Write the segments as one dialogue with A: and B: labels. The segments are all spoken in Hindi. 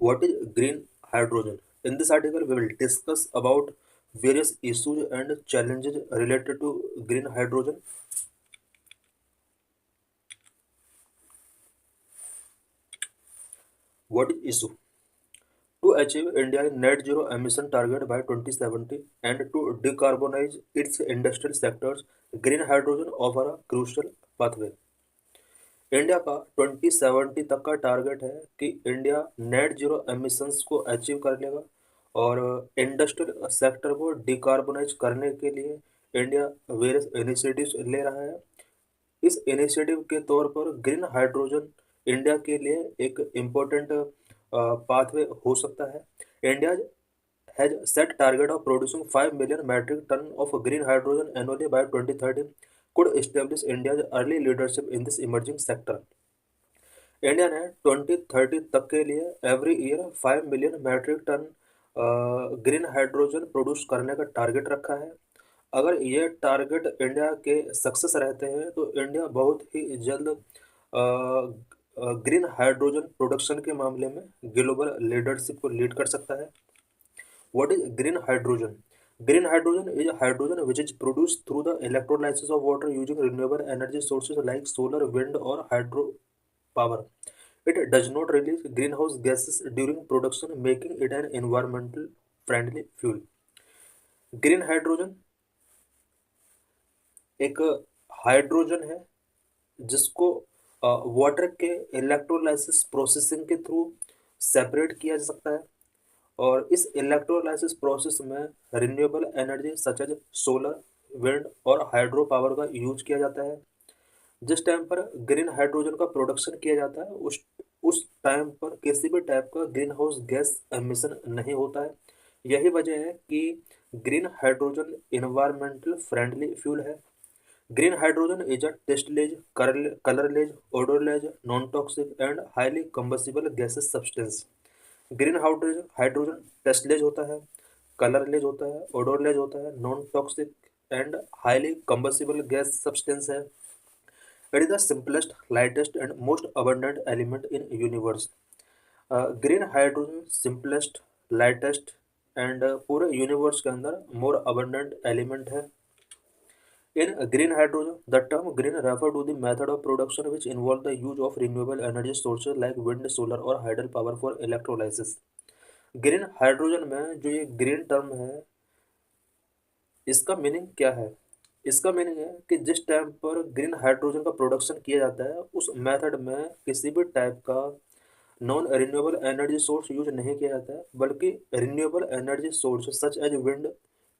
A: What is green hydrogen? In this article, we will discuss about various issues and challenges related to green hydrogen. What is issue? To achieve India's net zero emission target by 2070 and to decarbonize its industrial sectors, green hydrogen offer a crucial pathway. India का 2070 तक का टारगेट है कि इंडिया नेट जीरो एमिशंस को अचीव कर लेगा और इंडस्ट्रियल सेक्टर को डिकार्बोनाइज करने के लिए इंडिया वेरियस इनिशिएटिव्स ले रहा है। इस इनिशिएटिव के तौर पर ग्रीन हाइड्रोजन इंडिया के लिए एक इम्पोर्टेंट पाथवे हो सकता है। India has set target of producing 5 million metric ton of green hydrogen annually by 2030 could establish India's early leadership in this emerging sector. India ने 2030 तक के लिए every year 5 million metric ton green hydrogen produce करने का टारगेट रखा है। अगर ये टारगेट इंडिया के सक्सेस रहते हैं तो इंडिया बहुत ही जल्द ग्रीन हाइड्रोजन प्रोडक्शन के मामले में ग्लोबल लीडरशिप को लीड कर सकता है। What is green hydrogen? Green hydrogen is a hydrogen which is produced through the electrolysis of water using renewable energy sources like solar, wind, or hydro power. It does not release greenhouse gases during production, making it an environmental friendly fuel. Green hydrogen एक हाइड्रोजन है जिसको वाटर के इलेक्ट्रोलाइसिस प्रोसेसिंग के थ्रू सेपरेट किया जा सकता है और इस इलेक्ट्रोलाइसिस प्रोसेस में renewable energy such as solar, wind और हाइड्रो पावर का यूज किया जाता है। जिस टाइम पर ग्रीन हाइड्रोजन का प्रोडक्शन किया जाता है उस टाइम पर किसी भी टाइप का ग्रीन हाउस गैस एमिशन नहीं होता है। यही वजह है कि green hydrogen environmental friendly fuel है। Green hydrogen is a tasteless, colourless, odorless, non-toxic and highly combustible gaseous substance. Green hydrogen hydrogen tasteless होता है, कलरलेस होता है, ओडोरलेस होता है, non toxic and highly combustible gas substance है। It is the simplest, lightest and most abundant element in universe. Green hydrogen simplest, lightest and पूरे यूनिवर्स के अंदर मोर अबंडेंट एलिमेंट है। In green hydrogen, the term green refer to the method of production which involve the use of renewable energy sources like wind, solar और hydel power for electrolysis. Green hydrogen में जो ये ग्रीन टर्म है इसका मीनिंग क्या है? इसका मीनिंग है कि जिस टाइम पर ग्रीन हाइड्रोजन का प्रोडक्शन किया जाता है उस मेथड में किसी भी टाइप का non renewable energy source use नहीं किया जाता है बल्कि renewable energy source such as wind,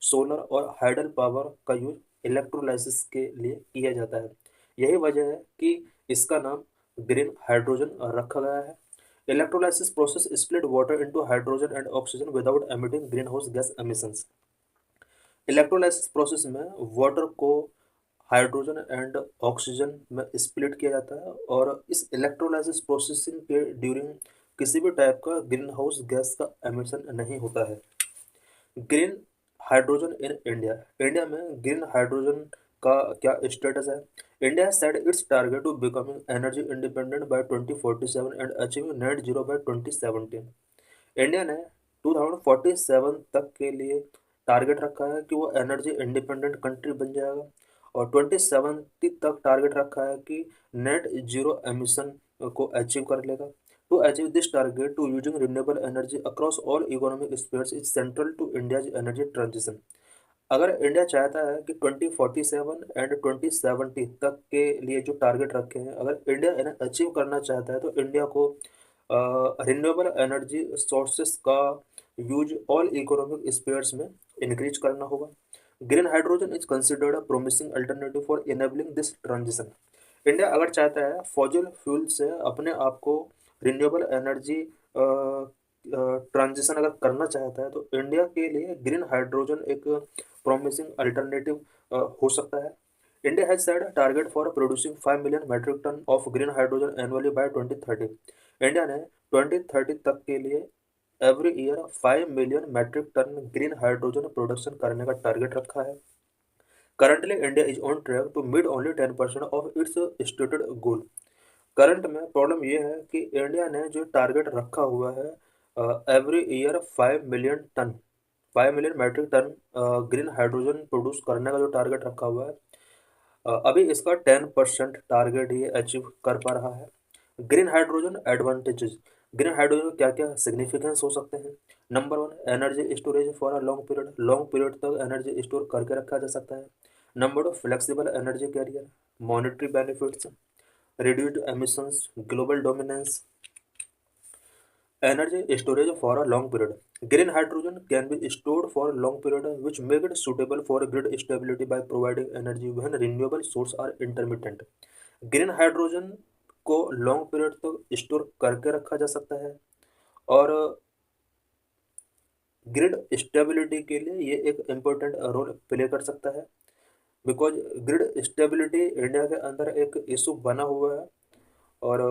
A: solar और हाइडल पावर का यूज इलेक्ट्रोलाइसिस के लिए किया जाता है। यही वजह है कि इसका नाम ग्रीन हाइड्रोजन रखा गया है। Electrolysis process split water into hydrogen and oxygen without emitting green house gas emissions. Electrolysis process में वाटर को हाइड्रोजन एंड ऑक्सीजन में स्प्लिट किया जाता है और इस इलेक्ट्रोलाइसिस प्रोसेसिंग के ड्यूरिंग किसी भी टाइप का ग्रीन हाउस गैस का एमिशन नहीं होता है। Green hydrogen in India. India में ग्रीन हाइड्रोजन का क्या स्टेटस है? India set its target to becoming energy independent by 2047 and achieving net zero by 2070। India ने 2047 तक के लिए टारगेट रखा है कि वो एनर्जी इंडिपेंडेंट कंट्री बन जाएगा और 2070 तक टारगेट रखा है कि नेट जीरो एमिशन को अचीव कर लेगा। To achieve this target to using renewable energy across all economic spheres is central to India's energy transition. अगर इंडिया चाहता है कि 2047 एंड 2070 तक के लिए जो टारगेट रखे हैं अगर इंडिया इन्हें अचीव करना चाहता है तो इंडिया को रिन्यूएबल एनर्जी सोर्सेस का यूज ऑल इकोनॉमिक स्फीयर्स में इंक्रीज करना होगा। Green hydrogen is considered a promising alternative for enabling this transition. India अगर चाहता है फॉसिल फ्यूल से अपने आप को रिन्यूएबल एनर्जी ट्रांजिशन अगर करना चाहता है तो इंडिया के लिए ग्रीन हाइड्रोजन एक promising alternative हो सकता है। India has set a target for producing 5 million metric ton of green hydrogen annually by 2030। India ने 2030 तक के लिए every year 5 million metric ton green hydrogen production करने का टारगेट रखा है। Currently India is on track to meet only 10% of its stated goal. Current में प्रॉब्लम ये है कि इंडिया ने जो टारगेट रखा हुआ है every year 5 million metric ton green hydrogen produce करने का जो टारगेट रखा हुआ है, अभी इसका 10% टारगेट ये अचीव कर पा रहा है। Green hydrogen advantages, green hydrogen क्या क्या सिग्निफिकेंस हो सकते हैं। Number one, energy storage for a long period तक एनर्जी स्टोर करके रखा जा सकता है। Number two, flexible energy carrier, monetary benefits, reduced emissions, global dominance, energy storage for a long period. Green hydrogen can be stored for a long period, which make it suitable for grid stability by providing energy when renewable sources are intermittent. Green hydrogen को लॉन्ग पीरियड तक स्टोर करके रखा जा सकता है और ग्रिड स्टेबिलिटी के लिए ये एक इम्पोर्टेंट रोल प्ले कर सकता है। बिकॉज ग्रिड स्टेबिलिटी इंडिया के अंदर एक इशू बना हुआ है और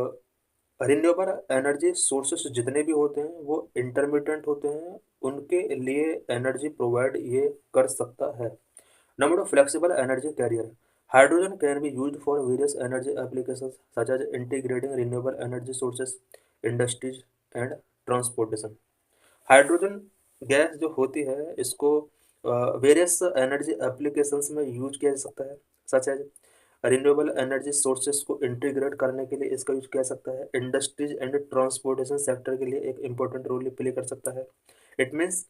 A: रिन्यूएबल एनर्जी सोर्सेस जितने भी होते हैं वो इंटरमिटेंट होते हैं, उनके लिए एनर्जी प्रोवाइड ये कर सकता है। Number two, flexible energy carrier, hydrogen can be used for various energy applications such as integrating renewable energy sources, industries and transportation. Hydrogen gas जो होती है इसको वेरियस एनर्जी एप्लीकेशंस में यूज किया जा सकता है, such as renewable energy sources को इंटीग्रेट करने के लिए इसका यूज किया जा सकता है। इंडस्ट्रीज एंड ट्रांसपोर्टेशन सेक्टर के लिए एक इम्पोर्टेंट रोल प्ले कर सकता है। It means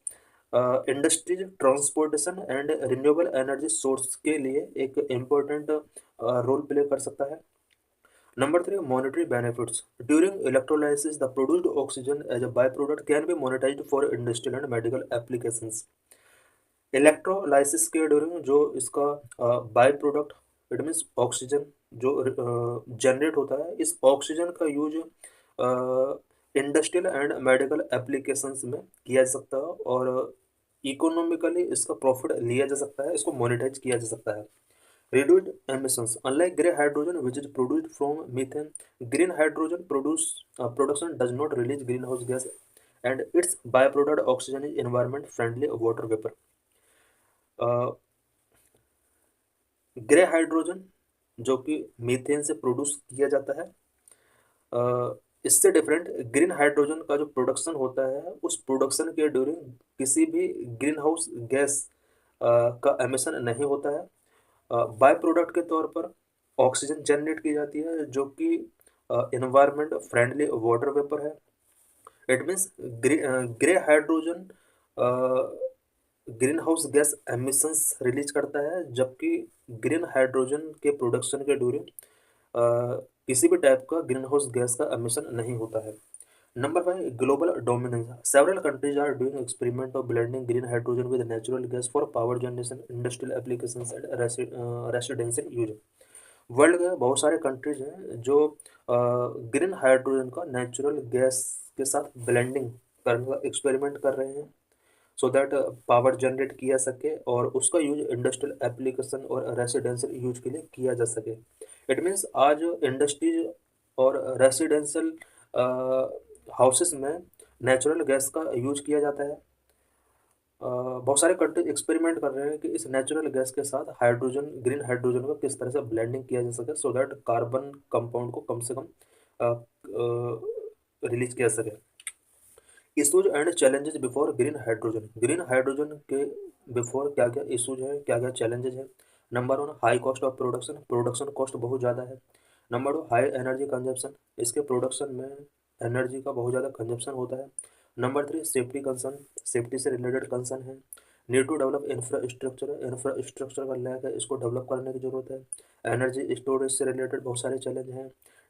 A: industries, transportation and renewable energy source के लिए एक इम्पोर्टेंट रोल प्ले कर सकता है। Number three, monetary benefits. During electrolysis, the produced oxygen as a byproduct can be monetized for industrial and medical applications. Electrolysis के ड्यूरिंग जो इसका by product, it means oxygen जो जनरेट होता है, इस ऑक्सीजन का use industrial and medical applications में किया जा सकता है और इकोनॉमिकली इसका प्रॉफिट लिया जा सकता है, इसको मोनेटाइज किया जा सकता है। Reduced emissions. Unlike grey hydrogen, which is produced from methane, green hydrogen production does not release greenhouse gas, and its byproduct oxygen is environment-friendly water vapor. Grey hydrogen जो कि मीथेन से प्रोड्यूस किया जाता है, इससे डिफरेंट ग्रीन हाइड्रोजन का जो प्रोडक्शन होता है उस प्रोडक्शन के ड्यूरिंग किसी भी ग्रीन हाउस गैस का एमिशन नहीं होता है। बाय प्रोडक्ट के तौर पर ऑक्सीजन जनरेट की जाती है जो कि इन्वायरमेंट फ्रेंडली वाटर वेपर है। It means grey hydrogen greenhouse gas emissions release करता है, जबकि ग्रीन हाइड्रोजन के प्रोडक्शन के ड्यूरिंग किसी भी टाइप का ग्रीन हाउस गैस का एमिशन नहीं होता है। Number 5, global dominance. Several countries are doing experiment of blending green hydrogen with natural gas for power generation, industrial applications and residential use. World के बहुत सारे कंट्रीज हैं जो ग्रीन हाइड्रोजन का नेचुरल गैस के साथ ब्लेंडिंग करने का एक्सपेरिमेंट कर रहे हैं सो दैट पावर जनरेट किया सके और उसका यूज इंडस्ट्रियल एप्लीकेशन और रेसिडेंशियल यूज के लिए किया जा सके। इट मीन्स आज इंडस्ट्रीज और रेसिडेंशियल हाउसेस में नेचुरल गैस का यूज किया जाता है। बहुत सारे कंट्री एक्सपेरिमेंट कर रहे हैं कि इस नेचुरल गैस के साथ हाइड्रोजन, ग्रीन हाइड्रोजन को किस तरह से ब्लेंडिंग किया जा सके सो दैट कार्बन कंपाउंड को कम से कम रिलीज किया सके। Issues and challenges before green hydrogen. Green hydrogen के बिफोर क्या क्या इशूज हैं, क्या क्या चैलेंजेस हैं। Number 1, high cost of production, production cost बहुत ज़्यादा है। नंबर 2, हाई एनर्जी कंजप्शन, इसके प्रोडक्शन में एनर्जी का बहुत ज़्यादा कंजप्शन होता है। नंबर 3, सेफ्टी कंसर्न, सेफ्टी से रिलेटेड कंसर्न है। Need to develop infrastructure, infrastructure का लैक है, इसको डेवलप करने की जरूरत है। एनर्जी स्टोरेज से रिलेटेड बहुत सारे चैलेंज हैं।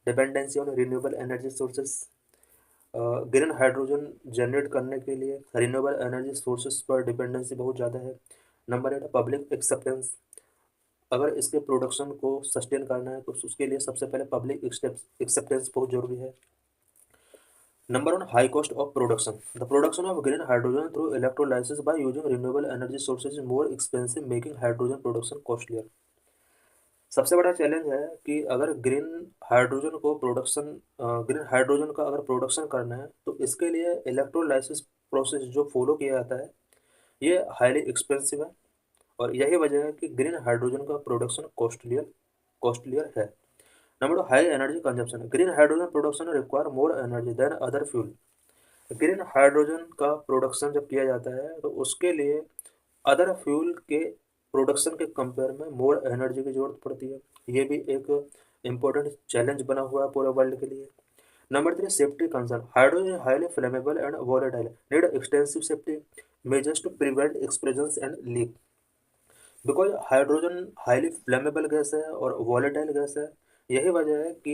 A: Dependency on renewable energy sources, green hydrogen generate करने के लिए रिन्यूएबल एनर्जी सोर्सेस पर डिपेंडेंसी बहुत ज़्यादा है। नंबर 8, पब्लिक एक्सेप्टेंस, अगर इसके प्रोडक्शन को सस्टेन करना है तो उसके लिए सबसे पहले पब्लिक एक्सेप्टेंस बहुत जरूरी है। Number 1, high cost of production. The production of green hydrogen through electrolysis by using renewable energy sources is more expensive, making hydrogen production costlier. सबसे बड़ा चैलेंज है कि अगर ग्रीन हाइड्रोजन का अगर प्रोडक्शन करना है तो इसके लिए इलेक्ट्रोलाइसिस प्रोसेस जो फॉलो किया जाता है ये हाईली एक्सपेंसिव है और यही वजह है कि ग्रीन हाइड्रोजन का प्रोडक्शन कॉस्टलियर है। Number 2, high energy consumption. Green hydrogen production require more energy than other fuel. Green hydrogen का प्रोडक्शन जब किया जाता है तो उसके लिए अदर फ्यूल के प्रोडक्शन के कंपेयर में मोर एनर्जी की जरूरत पड़ती है। ये भी एक इम्पोर्टेंट चैलेंज बना हुआ है पूरे वर्ल्ड के लिए। Number 3, safety concern. Hydrogen is highly flammable and volatile, need extensive safety measures to prevent explosions and leak। Because hydrogen highly flammable gas है और वॉलेटाइल गैस है, यही वजह है कि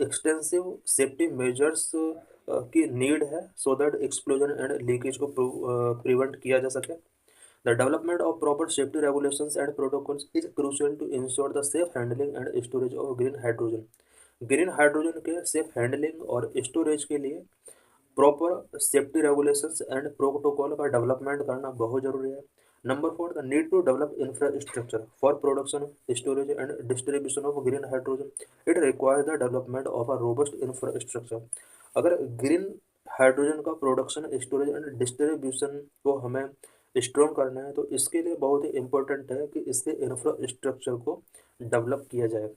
A: एक्सटेंसिव सेफ्टी मेजर्स की नीड है so that explosion and leakage को प्रिवेंट किया जा सके। The development of proper safety regulations and protocols is crucial to ensure the safe handling and storage of green hydrogen. Green hydrogen के सेफ हैंडलिंग और स्टोरेज के लिए proper safety regulations and protocol का डेवलपमेंट करना बहुत जरूरी है। Number 4, the need to develop infrastructure for production, storage and distribution of green hydrogen. It requires the development of a robust infrastructure. अगर ग्रीन हाइड्रोजन का प्रोडक्शन, स्टोरेज एंड डिस्ट्रीब्यूशन को हमें स्ट्रॉन्ग करना है तो इसके लिए बहुत ही इंपॉर्टेंट है कि इसके इंफ्रास्ट्रक्चर को डेवलप किया जाए।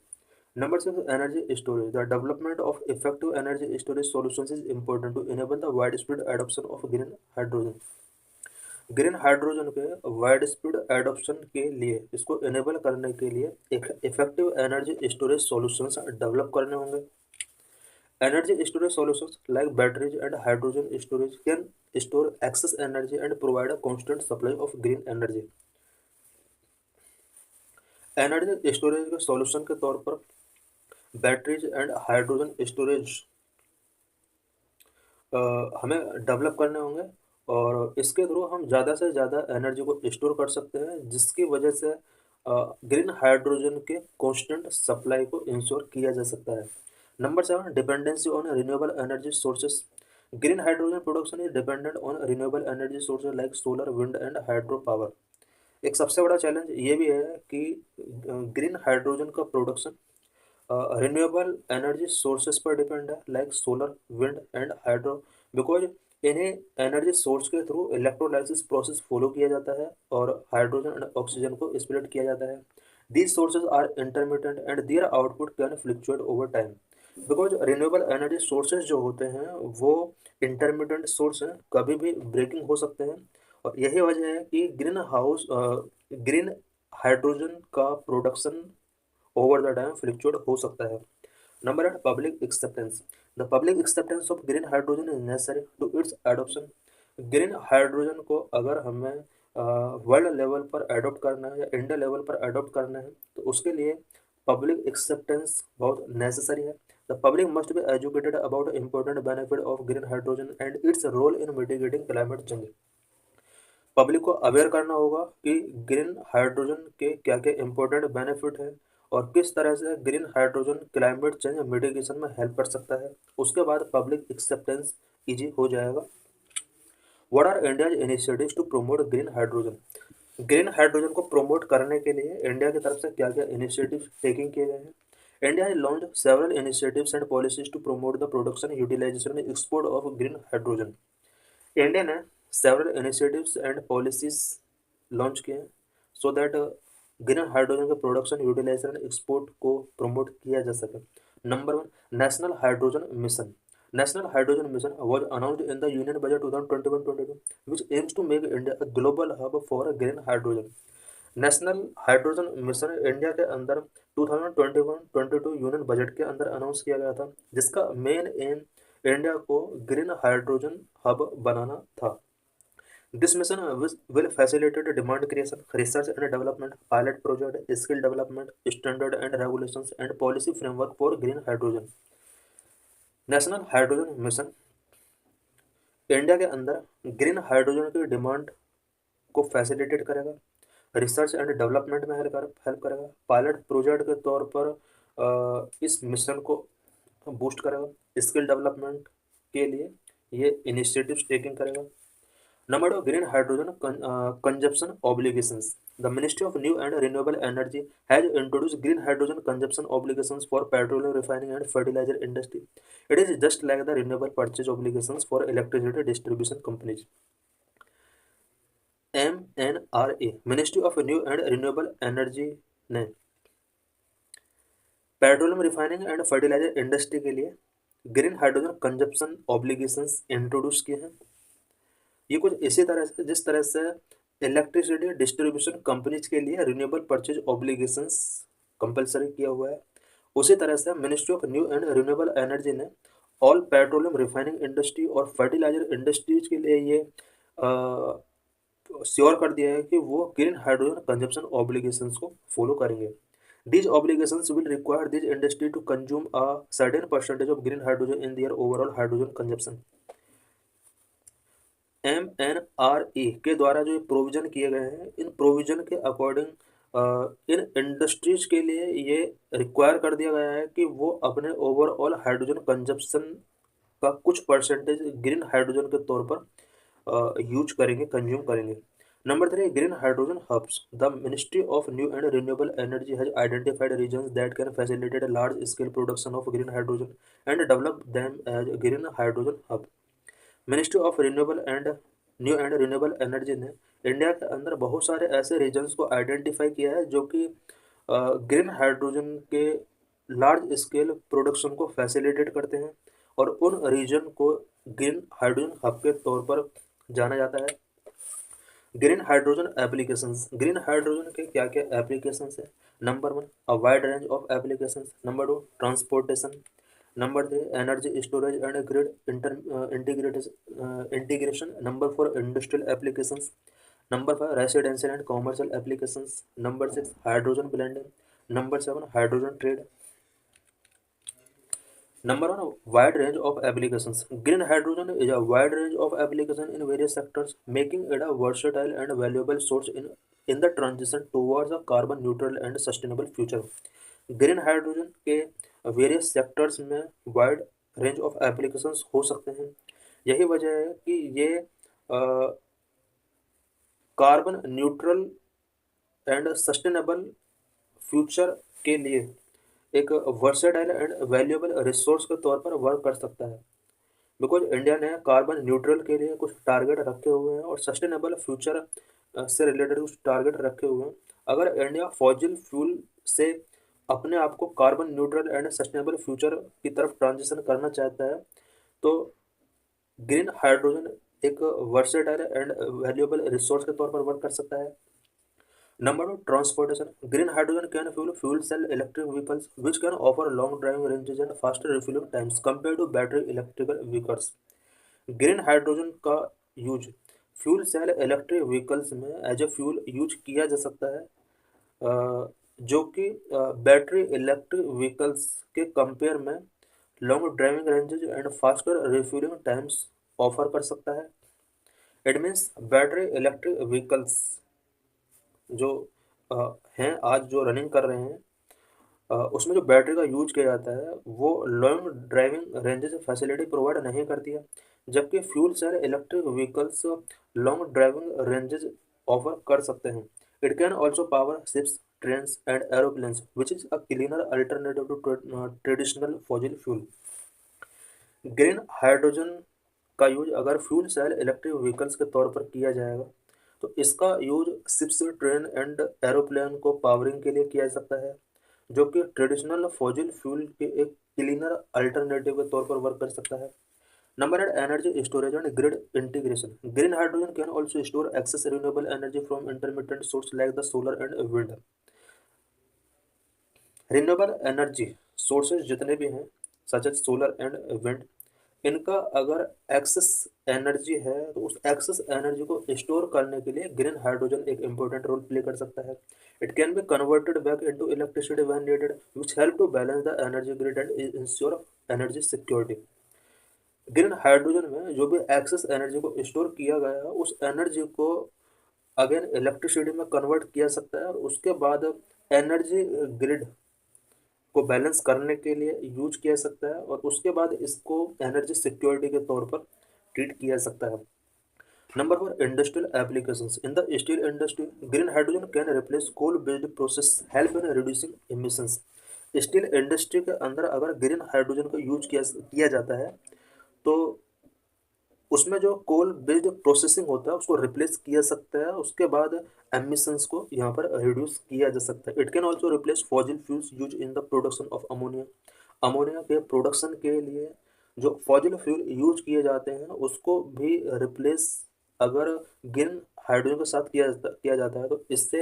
A: Number 6, energy storage. The development of effective energy storage solutions is important to enable the widespread adoption of green hydrogen। Green hydrogen के वाइड स्पीड एडॉप्शन के लिए, इसको इनेबल करने के लिए एक effective energy storage solutions develop करने होंगे। Energy storage solutions like batteries and hydrogen storage can store excess energy and provide a constant supply of green energy. Energy storage के सॉल्यूशन के तौर पर बैटरीज एंड हाइड्रोजन स्टोरेज हमें डेवलप करने होंगे और इसके थ्रू हम ज़्यादा से ज़्यादा एनर्जी को स्टोर कर सकते हैं, जिसकी वजह से ग्रीन हाइड्रोजन के कांस्टेंट सप्लाई को इंश्योर किया जा सकता है। Number 7, dependency on renewable energy sources. Green hydrogen production is dependent on renewable energy sources like solar, wind and hydro power. एक सबसे बड़ा चैलेंज ये भी है कि ग्रीन हाइड्रोजन का प्रोडक्शन रिन्यूएबल एनर्जी सोर्सेस पर डिपेंड है like solar, wind and hydro. Because इन्हें एनर्जी सोर्स के थ्रू इलेक्ट्रोलाइसिस प्रोसेस फॉलो किया जाता है और हाइड्रोजन एंड ऑक्सीजन को स्प्लिट किया जाता है। These sources are intermediate and their output can fluctuate over time. Because renewable energy sources जो होते हैं वो इंटरमीडिएट सोर्स हैं, कभी भी ब्रेकिंग हो सकते हैं और यही वजह है कि ग्रीन हाइड्रोजन का production over the time fluctuate हो सकता है। Number 8, public acceptance. The public acceptance of green hydrogen is necessary to its adoption. Green hydrogen को अगर हमें वर्ल्ड लेवल पर अडॉप्ट करना है या इंडिया लेवल पर अडॉप्ट करना है तो उसके लिए पब्लिक एक्सेप्टेंस बहुत नेसेसरी है। The public must be educated about important benefit of green hydrogen and its role in mitigating climate change. Public को अवेयर करना होगा कि ग्रीन हाइड्रोजन के क्या क्या इंपॉर्टेंट बेनिफिट है और किस तरह से green hydrogen climate change mitigation में हेल्प कर सकता है। उसके बाद पब्लिक एक्सेप्टेंस इजी हो जाएगा। What are India's initiatives to promote green hydrogen. Green hydrogen को प्रमोट करने के लिए इंडिया की तरफ से क्या क्या इनिशिएटिव्स टेकिंग किए गए हैं। India has launched several initiatives and policies to promote the production, utilization and export of green hydrogen। India ने several initiatives and policies launch किए हैं सो दैट ग्रीन हाइड्रोजन के प्रोडक्शन, यूटिलाइजेशन एंड एक्सपोर्ट को प्रमोट किया जा सके। Number 1, national hydrogen mission. National hydrogen mission was announced in the Union Budget 2021-22, which aims to make India a global hub for green hydrogen। National hydrogen mission India के अंदर 2021-22 यूनियन बजट के अंदर अनाउंस किया गया था, जिसका मेन एम इंडिया को ग्रीन हाइड्रोजन हब बनाना था। This mission will facilitate demand creation, research and development, pilot project, skill development, standard and regulations, and policy framework for green hydrogen। National hydrogen mission India के अंदर ग्रीन हाइड्रोजन की डिमांड को फैसिलिटेट करेगा, रिसर्च एंड डेवलपमेंट में हेल्प करेगा, पायलट प्रोजेक्ट के तौर पर इस मिशन को बूस्ट करेगा, स्किल डेवलपमेंट के लिए ये इनिशिएटिव्स टेकिंग करेगा। Number 2, green hydrogen consumption obligations। The Ministry of New and Renewable Energy has introduced green hydrogen consumption obligations for petroleum refining and fertilizer industry। It is just like the renewable purchase obligations for electricity distribution companies। MNRE, Ministry of New and Renewable Energy ने petroleum refining and fertiliser industry के लिए green hydrogen consumption obligations introduce किए हैं। ये कुछ इसी तरह से जिस तरह से इलेक्ट्रिसिटी डिस्ट्रीब्यूशन कंपनीज के लिए रिन्यूएबल परचेज ऑब्लिगेशंस कंपलसरी किया हुआ है, उसी तरह से ministry of new and renewable energy ने ऑल पेट्रोलियम रिफाइनिंग इंडस्ट्री और फर्टिलाइजर इंडस्ट्रीज के लिए ये श्योर कर दिया है कि वो ग्रीन हाइड्रोजन कंजप्शन ऑब्लिगेशंस को फॉलो करेंगे। These obligations will require this industry to consume a certain percentage of green hydrogen in their overall hydrogen consumption। MNRE के द्वारा जो प्रोविजन किए गए हैं, इन प्रोविजन के अकॉर्डिंग इन इंडस्ट्रीज के लिए ये रिक्वायर कर दिया गया है कि वो अपने ओवरऑल हाइड्रोजन कंजप्शन का कुछ परसेंटेज ग्रीन हाइड्रोजन के तौर पर यूज करेंगे, कंज्यूम करेंगे। Number 3, green hydrogen hubs. The ministry of new and renewable energy has identified regions that can facilitate large scale production of green hydrogen and develop them as green hydrogen hub. Ministry of renewable and new and renewable energy ने इंडिया के अंदर बहुत सारे ऐसे रीजन्स को आइडेंटिफाई किया है जो कि ग्रीन हाइड्रोजन के लार्ज स्केल प्रोडक्शन को फैसिलिटेट करते हैं, और उन रीजन को ग्रीन हाइड्रोजन हब के तौर पर जाना जाता है। Green hydrogen applications. Green hydrogen के क्या क्या एप्लीकेशंस है? Number 1, a wide range of applications. Number 2, transportation. Number 3, energy storage and grid integration. Number 4, industrial applications. Number 5, residential and commercial applications. Number 6, hydrogen blending. Number 7, hydrogen trade. Number 1, wide range of applications. Green hydrogen is a wide range of application in various sectors, making it a versatile and valuable source in the transition towards a carbon neutral and sustainable future. Green hydrogen के वेरियस सेक्टर्स में वाइड रेंज ऑफ एप्लीकेशंस हो सकते हैं। यही वजह है कि ये carbon neutral and sustainable future के लिए एक वर्सेटाइल एंड वैल्यूएबल रिसोर्स के तौर पर वर्क कर सकता है। बिकॉज इंडिया ने कार्बन न्यूट्रल के लिए कुछ टारगेट रखे हुए हैं और सस्टेनेबल फ्यूचर से रिलेटेड कुछ टारगेट रखे हुए हैं। अगर इंडिया फॉसिल फ्यूल से अपने आप को carbon neutral and sustainable future की तरफ ट्रांजिशन करना चाहता है, तो ग्रीन हाइड्रोजन एक वर्सेटाइल एंड वैल्यूएबल रिसोर्स के तौर पर वर्क कर सकता है। Number 2, transportation. Green hydrogen can fuel cell electric vehicles, which can offer long driving ranges and faster refueling times compared to battery electrical vehicles. Green hydrogen का use fuel cell electric vehicles में एज ए फ्यूल यूज किया जा सकता है, जो कि बैटरी इलेक्ट्रिक व्हीकल्स के कंपेयर में long driving ranges and faster refuelling times offer कर सकता है। It means battery electric vehicles जो हैं आज जो रनिंग कर रहे हैं, उसमें जो बैटरी का यूज किया जाता है वो long driving ranges facility provide नहीं करती है, जबकि fuel cell electric vehicles long driving ranges offer कर सकते हैं। It can also power ships, trains and aeroplanes, which is a cleaner alternative to traditional fossil fuel. Green hydrogen का यूज अगर फ्यूल सेल इलेक्ट्रिक व्हीकल्स के तौर पर किया जाएगा, तो इसका use ships, train and aeroplane को पावरिंग के लिए किया जा सकता है, जो कि ट्रेडिशनल फॉसिल फ्यूल के एक क्लीनर अल्टरनेटिव के तौर पर वर्क कर सकता है। Number 8, energy storage and grid integration. Green hydrogen can also store excess renewable energy from intermittent source like the solar and wind. Renewable energy sources जितने भी हैं, such as solar and wind, इनका अगर एक्सेस एनर्जी है तो उस एक्सेस एनर्जी को स्टोर करने के लिए ग्रीन हाइड्रोजन एक इम्पोर्टेंट रोल प्ले कर सकता है। It can be converted back into electricity when needed, which help to balance the energy grid and ensure energy security. Green hydrogen में जो भी एक्सेस एनर्जी को स्टोर किया गया है, उस एनर्जी को अगेन इलेक्ट्रिसिटी में कन्वर्ट किया सकता है और उसके बाद एनर्जी ग्रिड को बैलेंस करने के लिए यूज किया सकता है, और उसके बाद इसको एनर्जी सिक्योरिटी के तौर पर ट्रीट किया सकता है। Number 4, industrial applications. In the steel industry, green hydrogen can replace coal based process, help in reducing emissions. Steel industry के अंदर अगर ग्रीन हाइड्रोजन का यूज किया जाता है, तो उसमें जो कोल बेस्ड प्रोसेसिंग होता है उसको रिप्लेस किया सकता है, उसके बाद एमिशंस को यहाँ पर रिड्यूस किया जा सकता है। It can also replace fossil fuels use in the production of ammonia. Ammonia के प्रोडक्शन के लिए जो फॉसिल फ्यूल यूज किए जाते हैं उसको भी रिप्लेस अगर ग्रीन हाइड्रोजन के साथ किया जाता है तो इससे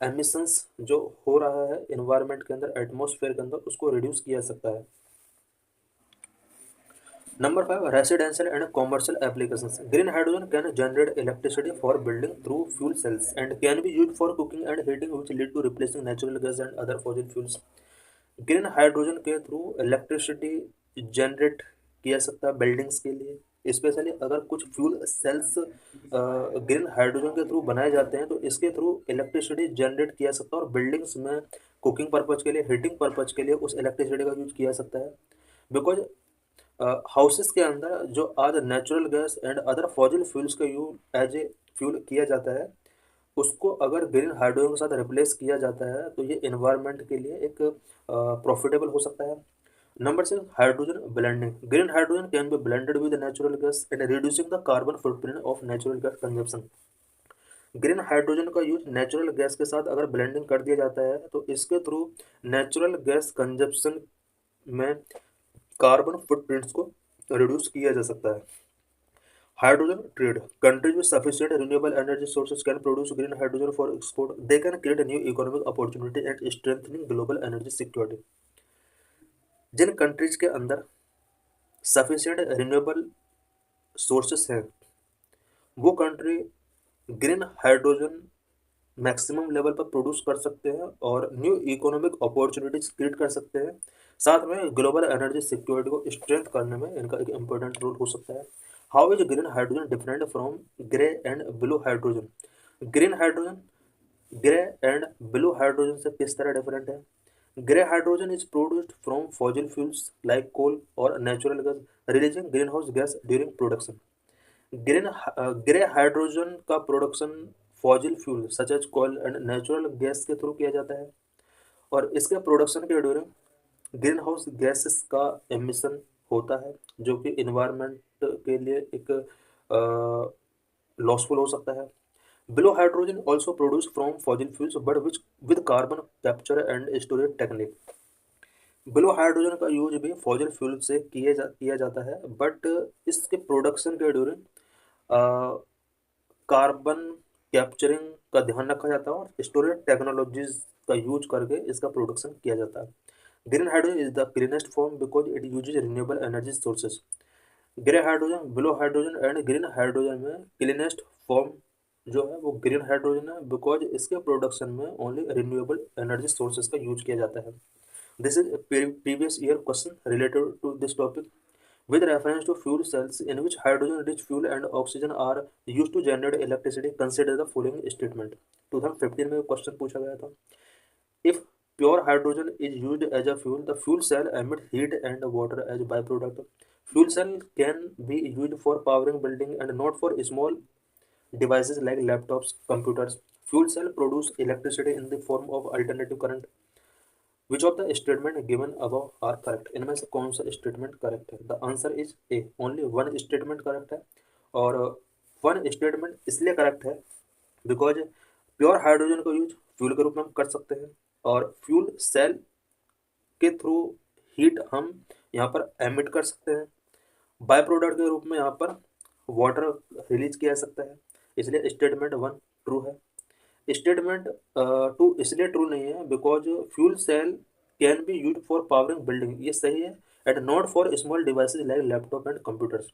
A: एमिशंस जो हो रहा है इन्वायरमेंट के अंदर, एटमॉस्फेयर के अंदर, उसको रिड्यूस किया जा सकता है। Number 5, residential and commercial applications. Green hydrogen can generate electricity for building through fuel cells and can be used for cooking and heating, which lead to replacing natural gas and other fossil fuels. Green hydrogen के थ्रू इलेक्ट्रिसिटी जनरेट किया सकता है बिल्डिंग्स के लिए, स्पेशली अगर कुछ फ्यूल सेल्स ग्रीन हाइड्रोजन के थ्रू बनाए जाते हैं तो इसके थ्रू इलेक्ट्रिसिटी जनरेट किया सकता है और बिल्डिंग्स में कुकिंग पर्पज के लिए, हीटिंग पर्पज के लिए उस इलेक्ट्रिसिटी का यूज किया सकता है। बिकॉज हाउसेस के अंदर जो आज natural gas and other fossil fuels का यूज एज ए फ्यूल किया जाता है, उसको अगर ग्रीन हाइड्रोजन के साथ रिप्लेस किया जाता है तो ये इन्वायरमेंट के लिए एक प्रॉफिटेबल हो सकता है। Number 6, hydrogen blending. Green hydrogen can B blended with natural gas and reducing the carbon footprint of natural gas consumption. Green hydrogen का यूज नेचुरल गैस के साथ अगर ब्लेंडिंग कर दिया जाता है तो इसके थ्रू नेचुरल गैस कंजप्शन में कार्बन फुटप्रिंट्स को रिड्यूस किया जा सकता है। Hydrogen trade. Countries with sufficient renewable energy sources can produce green hydrogen for export. They can create a new economic opportunity and strengthening global energy security. Jin countries के अंदर सफिशिएंट रिन्यूएबल सोर्सेस हैं वो country green hydrogen maximum level पर प्रोड्यूस कर सकते हैं और न्यू इकोनॉमिक अपॉर्चुनिटीज क्रिएट कर सकते हैं। साथ में ग्लोबल एनर्जी सिक्योरिटी को स्ट्रेंथ करने में इनका एक इम्पोर्टेंट रोल हो सकता है। How is green hydrogen different from grey and blue hydrogen? Green hydrogen grey and blue hydrogen से किस तरह डिफरेंट है? Grey hydrogen is produced from fossil fuels like coal और natural gas releasing greenhouse gas during production. Grey hydrogen का production fossil fuel such as coal and natural gas के थ्रू किया जाता है और इसके प्रोडक्शन के ड्यूरिंग ग्रीन हाउस गैसेस का एमिशन होता है जो कि इन्वायरमेंट के लिए एक लॉसफुल हो सकता है। Blue hydrogen also produce from fossil fuels but which with carbon capture and storage technique. Blue hydrogen का यूज भी फॉसिल फ्यूल से किया जाता है बट इसके प्रोडक्शन के ड्यूरिंग कार्बन कैप्चरिंग का ध्यान रखा जाता है और स्टोरेज टेक्नोलॉजीज का यूज करके इसका प्रोडक्शन किया जाता है। Green hydrogen is the cleanest form because it uses renewable energy sources. Grey hydrogen, blue hydrogen and green hydrogen में क्लीनेस्ट फॉर्म जो है वो ग्रीन हाइड्रोजन है बिकॉज इसके प्रोडक्शन में ओनली रिन्यूएबल एनर्जी सोर्सेज का यूज किया जाता है। This is previous year question related to this topic with reference to fuel cells in which hydrogen rich fuel and oxygen are used to generate electricity. Consider the following statement। 2015 में क्वेश्चन पूछा गया था। If pure hydrogen is used as a fuel, the fuel cell emits heat and water as byproduct. Fuel cell can be used for powering building and not for small devices like laptops, computers. Fuel cell produce electricity in the form of alternative current. Which of the statement given above are correct? इनमें से कौन सा स्टेटमेंट करेक्ट है? The answer is A, only one statement correct है। और वन स्टेटमेंट इसलिए करेक्ट है बिकॉज प्योर हाइड्रोजन को यूज फ्यूल के रूप में हम कर सकते हैं और फ्यूल सेल के थ्रू हीट हम यहाँ पर एमिट कर सकते हैं। बाय प्रोडक्ट के रूप में यहाँ पर वाटर रिलीज किया जा सकता है, इसलिए स्टेटमेंट वन ट्रू है। स्टेटमेंट टू इसलिए ट्रू नहीं है because fuel cell can be use for powering building, ये सही है, and not for small devices like laptop and computers.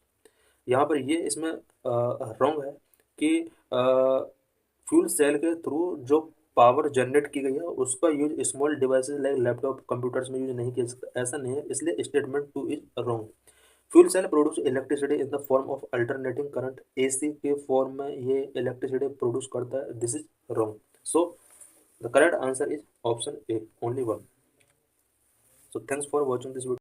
A: यहाँ पर ये इसमें रॉन्ग है कि फ्यूल सेल के थ्रू जो पावर जनरेट की गई है उसका use small devices like laptop computers में यूज नहीं किया सकता, ऐसा नहीं है, इसलिए statement two is wrong. Fuel cell produce electricity in the form of alternating current, AC के फॉर्म में ये इलेक्ट्रिसिटी प्रोड्यूस करता है, this is wrong. So the correct answer is option A, only one. So thanks for watching this video.